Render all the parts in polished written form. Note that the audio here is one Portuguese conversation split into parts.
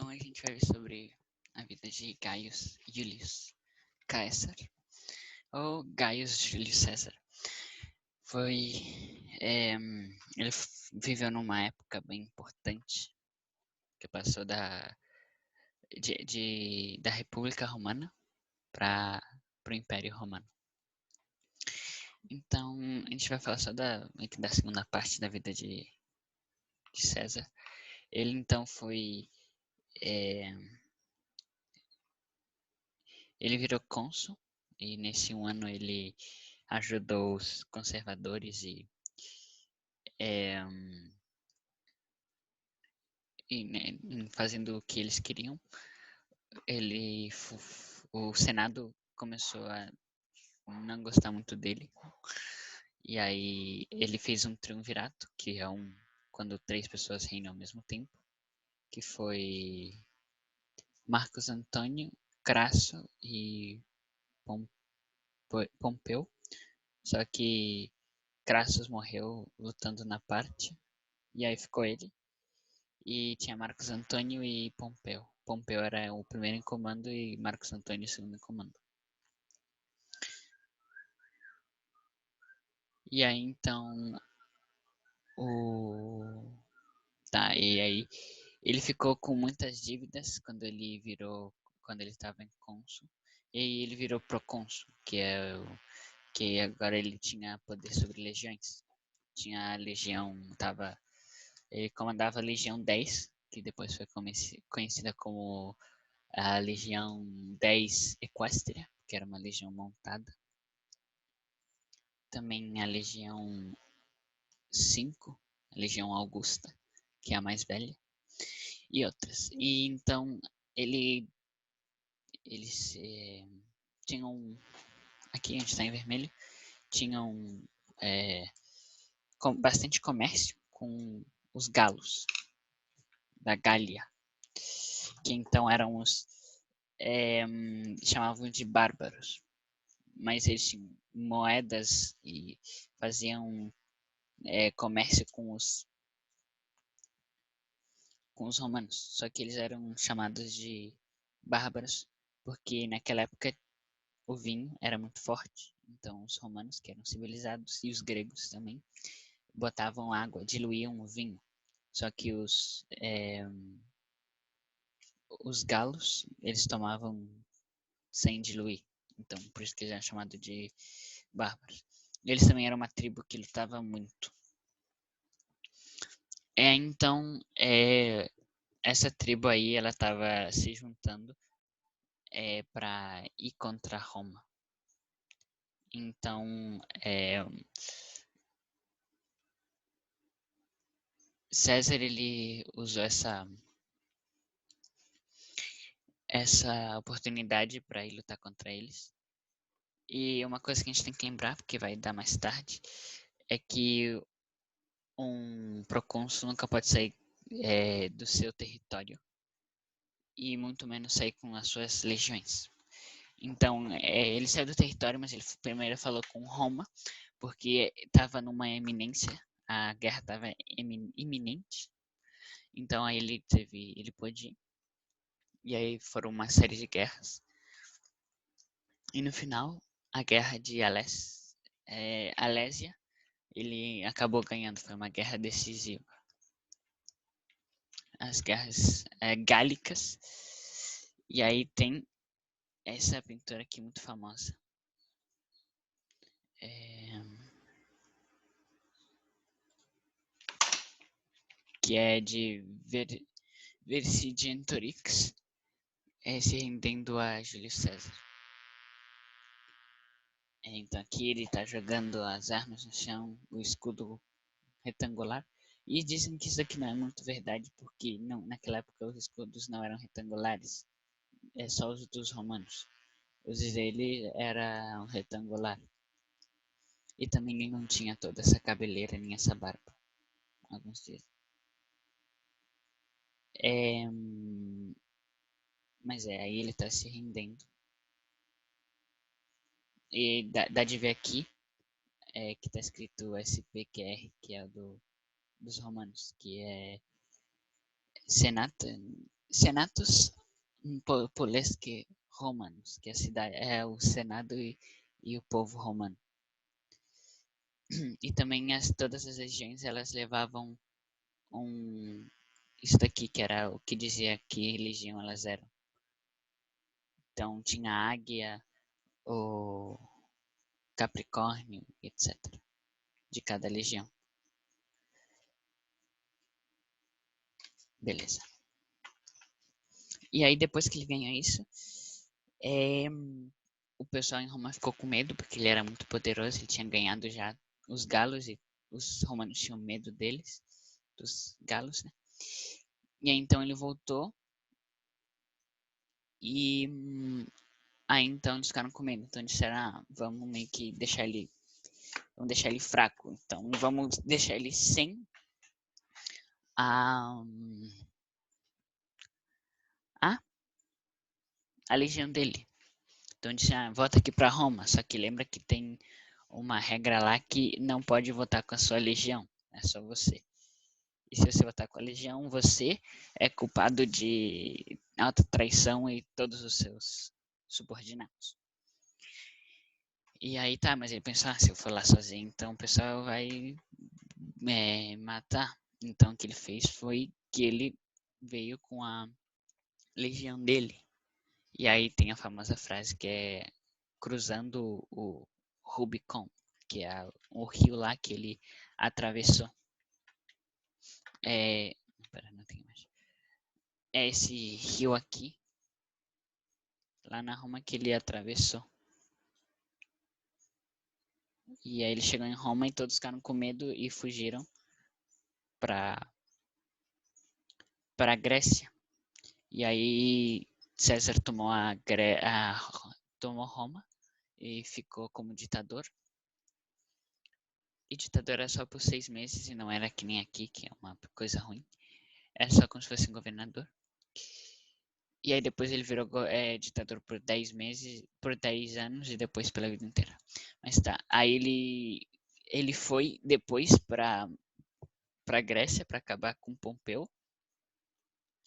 Então a gente vai ver sobre a vida de Gaius Julius Caesar, ou Gaius Julius Caesar. Ele viveu numa época bem importante, que passou da República Romana para o Império Romano. Então a gente vai falar só da segunda parte da vida de César. Ele então ele virou cônsul e nesse ano ele ajudou os conservadores fazendo o que eles queriam. O Senado começou a não gostar muito dele. E aí ele fez um triunvirato, que é quando 3 pessoas reinam ao mesmo tempo, que foi Marcos Antônio, Crasso e Pompeu. Só que Crassus morreu lutando na parte, e aí ficou ele. E tinha Marcos Antônio e Pompeu. Pompeu era o primeiro em comando e Marcos Antônio o segundo em comando. E aí então e aí ele ficou com muitas dívidas quando ele estava em cônsul. E aí ele virou procônsul, que agora ele tinha poder sobre legiões. Tinha a legião, ele comandava a Legião 10, que depois foi conhecida como a Legião 10 Equestria, que era uma legião montada. Também a Legião 5, a Legião Augusta, que é a mais velha, e outras. E então eles tinham, aqui onde está em vermelho, tinham bastante comércio com os galos da Gália, que então eram chamavam de bárbaros, mas eles tinham moedas e faziam comércio com os romanos, só que eles eram chamados de bárbaros porque naquela época o vinho era muito forte. Então os romanos, que eram civilizados, e os gregos também, botavam água, diluíam o vinho. Só que os galos, eles tomavam sem diluir. Então por isso que eles eram chamados de bárbaros. Eles também eram uma tribo que lutava muito. Então essa tribo aí, ela estava se juntando para ir contra Roma. Então César, ele usou essa oportunidade para ir lutar contra eles. E uma coisa que a gente tem que lembrar, porque vai dar mais tarde, é que um procônsul nunca pode sair do seu território e muito menos sair com as suas legiões. Então ele saiu do território, mas ele primeiro falou com Roma, porque estava numa eminência, a guerra estava iminente. Então aí ele pôde ir. E aí foram uma série de guerras. E no final, a guerra de Alésia, ele acabou ganhando. Foi uma guerra decisiva. As guerras gálicas. E aí tem essa pintura aqui muito famosa. Que é de Vercingetorix se rendendo a Júlio César. Então aqui ele está jogando as armas no chão, o escudo retangular. E dizem que isso aqui não é muito verdade, porque naquela época os escudos não eram retangulares, só os dos romanos. Os dele eram retangular. E também ele não tinha toda essa cabeleira nem essa barba. Alguns dizem. Mas aí ele está se rendendo. E dá de ver aqui que está escrito SPQR, que é o dos romanos, que é Senata, Senatus Polesque Romanos, que a cidade é o Senado e o povo romano. E também todas as regiões elas levavam isso daqui que era o que dizia que religião elas eram. Então tinha a águia, o Capricórnio, etc. de cada legião. Beleza. E aí depois que ele ganhou isso, o pessoal em Roma ficou com medo, porque ele era muito poderoso, ele tinha ganhado já os galos, e os romanos tinham medo deles, dos galos, né? E aí então ele voltou, e aí então eles ficaram com medo, então disseram, vamos meio que vamos deixar ele fraco, então vamos deixar ele sem a legião dele. Então disse, volta aqui para Roma, só que lembra que tem uma regra lá que não pode votar com a sua legião, é só você. E se você votar com a legião, você é culpado de alta traição e todos os seus subordinados. E aí tá, mas ele pensou, se eu for lá sozinho, então o pessoal vai matar. Então o que ele fez foi que ele veio com a legião dele. E aí tem a famosa frase que é cruzando o Rubicon, que é o rio lá que ele atravessou. Pera, não tem mais. É esse rio aqui, lá na Roma, que ele atravessou. E aí ele chegou em Roma e todos ficaram com medo e fugiram para Grécia. E aí César tomou tomou Roma e ficou como ditador. E ditador era só por 6 meses e não era que nem aqui, que é uma coisa ruim. Era só como se fosse um governador. E aí depois ele virou ditador por 10 meses, por 10 anos e depois pela vida inteira. Mas tá, aí ele foi depois para Grécia para acabar com Pompeu.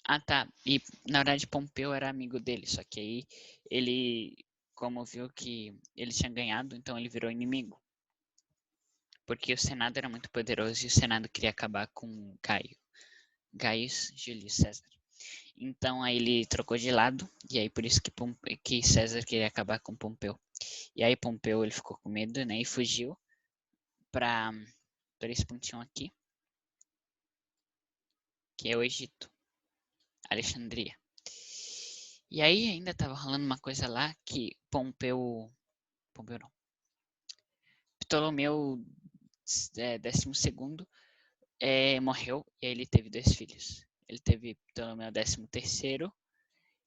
Ah tá, e na verdade Pompeu era amigo dele, só que aí ele, como viu que ele tinha ganhado, então ele virou inimigo. Porque o Senado era muito poderoso e o Senado queria acabar com Gaius Julius César. Então aí ele trocou de lado, e aí por isso que César queria acabar com Pompeu. E aí Pompeu ele ficou com medo, né, e fugiu para esse pontinho aqui, que é o Egito, Alexandria. E aí ainda estava rolando uma coisa lá que Pompeu não, Ptolomeu XII morreu e aí ele teve 2 filhos. Ele teve Ptolomeu XIII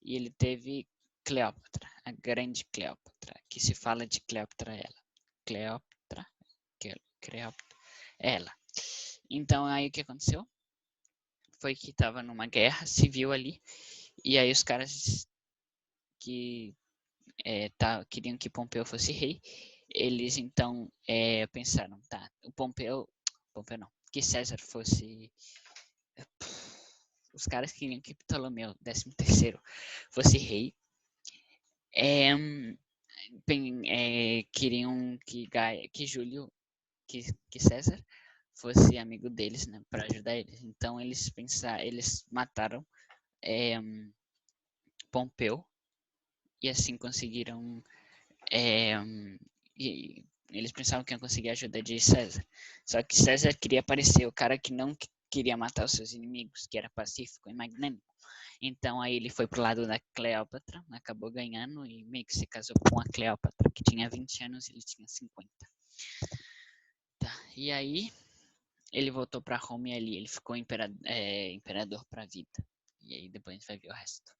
e ele teve Cleópatra, a grande Cleópatra, que se fala de Cleópatra ela. Cleópatra, ela. Então aí o que aconteceu? Foi que estava numa guerra civil ali, e aí os caras que queriam que Pompeu fosse rei, eles então pensaram, tá, Pompeu não, que César fosse... Os caras queriam que Ptolomeu XIII fosse rei, queriam que Júlio, que César fosse amigo deles, né, para ajudar eles. Então eles mataram Pompeu e assim conseguiram e eles pensavam que iam conseguir a ajuda de César. Só que César queria parecer o cara que não queria matar os seus inimigos, que era pacífico e magnânimo. Então aí ele foi pro lado da Cleópatra, acabou ganhando e meio que se casou com a Cleópatra, que tinha 20 anos e ele tinha 50. Tá, e aí ele voltou para Roma e ali ele ficou imperador para a vida. E aí depois a gente vai ver o resto.